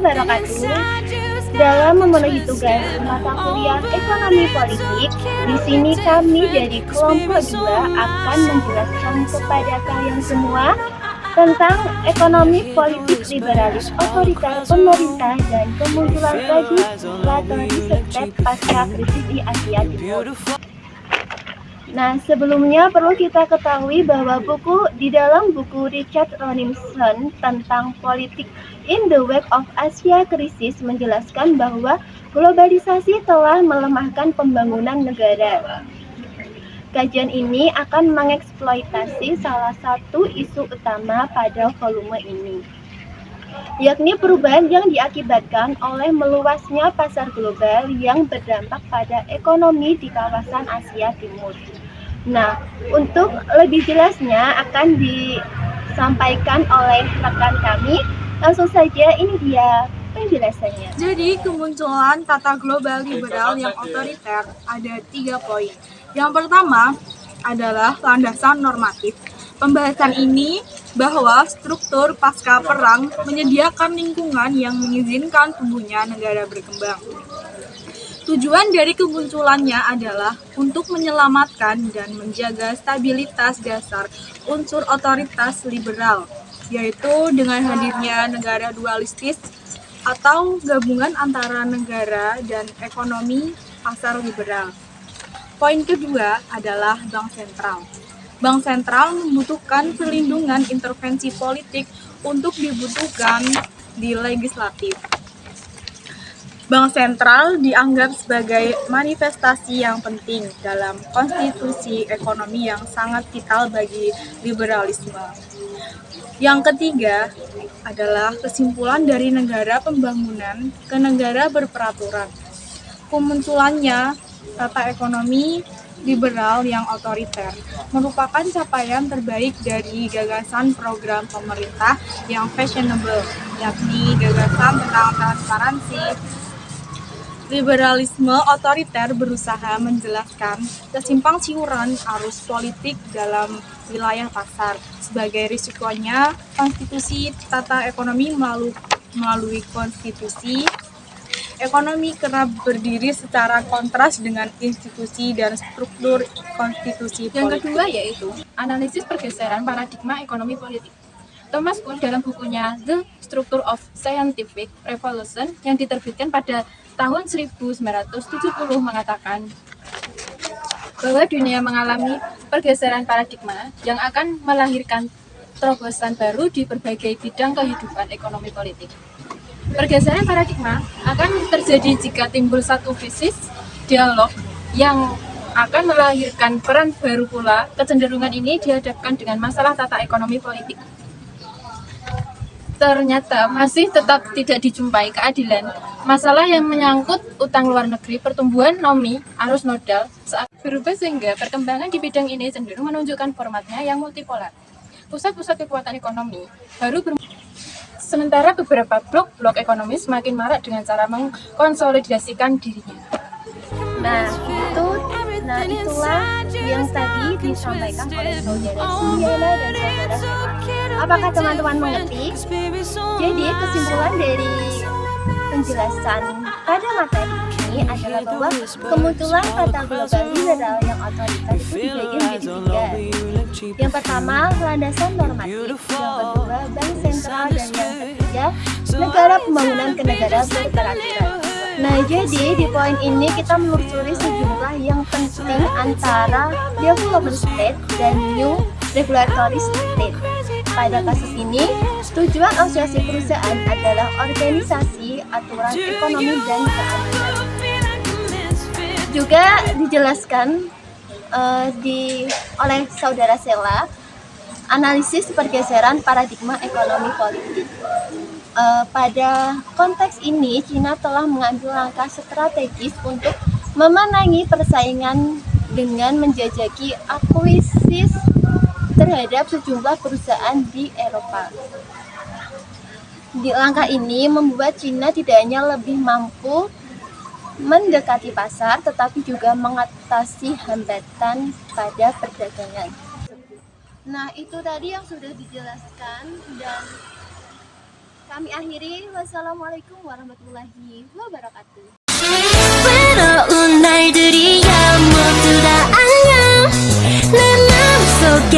wabarakatuh. Dalam memenuhi tugas mata kuliah ekonomi politik, di sini kami dari kelompok 2 akan menjelaskan kepada kalian semua tentang ekonomi politik liberalis otoriter pemerintah dan kemunculan legislator di setiap pasca krisis di Asia Timur. Nah, sebelumnya perlu kita ketahui bahwa di dalam buku Richard Rawlinson tentang politik in the wake of Asia Crisis menjelaskan bahwa globalisasi telah melemahkan pembangunan negara. Kajian ini akan mengeksploitasi salah satu isu utama pada volume ini, yakni perubahan yang diakibatkan oleh meluasnya pasar global yang berdampak pada ekonomi di kawasan Asia Timur. Nah, untuk lebih jelasnya akan disampaikan oleh rekan kami. Langsung saja, ini dia penjelasannya. Jadi, kemunculan tata global liberal yang otoriter ada 3 poin. Yang pertama adalah landasan normatif. Pembahasan ini bahwa struktur pasca perang menyediakan lingkungan yang mengizinkan tumbuhnya negara berkembang. Tujuan dari kemunculannya adalah untuk menyelamatkan dan menjaga stabilitas dasar unsur otoritas liberal, yaitu dengan hadirnya negara dualistis atau gabungan antara negara dan ekonomi pasar liberal. Poin kedua adalah bank sentral. Bank sentral membutuhkan perlindungan intervensi politik untuk dibutuhkan di legislatif. Bank sentral dianggap sebagai manifestasi yang penting dalam konstitusi ekonomi yang sangat vital bagi liberalisme. Yang ketiga adalah kesimpulan dari negara pembangunan ke negara berperaturan. Kemunculannya tata ekonomi liberal yang otoriter merupakan capaian terbaik dari gagasan program pemerintah yang fashionable, yakni gagasan tentang transparansi. Liberalisme otoriter berusaha menjelaskan kesimpang-siuran arus politik dalam wilayah pasar. Sebagai risikonya, konstitusi tata ekonomi melalui konstitusi ekonomi kerap berdiri secara kontras dengan institusi dan struktur konstitusi politik. Yang kedua yaitu analisis pergeseran paradigma ekonomi politik. Thomas Kuhn dalam bukunya The Structure of Scientific Revolution yang diterbitkan pada tahun 1970 mengatakan bahwa dunia mengalami pergeseran paradigma yang akan melahirkan terobosan baru di berbagai bidang kehidupan ekonomi politik. Pergeseran paradigma akan terjadi jika timbul satu krisis dialog yang akan melahirkan peran baru pula. Kecenderungan ini dihadapkan dengan masalah tata ekonomi politik. Ternyata masih tetap tidak dijumpai keadilan. Masalah yang menyangkut utang luar negeri, pertumbuhan nomi, arus modal saat berubah sehingga perkembangan di bidang ini cenderung menunjukkan formatnya yang multipolar. Pusat-pusat kekuatan ekonomi baru sementara beberapa blok ekonomi semakin marak dengan cara mengkonsolidasikan dirinya. Itulah yang tadi disampaikan oleh saudara Suliana dan saudara Sela. Apakah teman-teman mengerti? Jadi kesimpulan dari penjelasan pada materi ini adalah bahwa kemunculan tata global liberal yang otoriter itu dibagi menjadi 3. Yang pertama, landasan normatif. Yang kedua, bank sentral. Dan yang ketiga, negara pembangunan ke negara berperaturan. Nah, jadi di poin ini kita menelusuri sejumlah yang penting antara development state dan new regulatory state. Pada kasus ini, tujuan asosiasi perusahaan adalah organisasi, aturan ekonomi, dan keamanan. Juga dijelaskan oleh saudara Sela, analisis pergeseran paradigma ekonomi politik. Pada konteks ini, Cina telah mengambil langkah strategis untuk memenangi persaingan dengan menjajaki akuisisi terhadap sejumlah perusahaan di Eropa. Di langkah ini membuat Cina tidak hanya lebih mampu mendekati pasar, tetapi juga mengatasi hambatan pada perdagangan. Nah, itu tadi yang sudah dijelaskan, dan Kami akhiri. Wassalamualaikum warahmatullahi wabarakatuh. 외로운 날들이야 모두 다 안녕 내 마음속에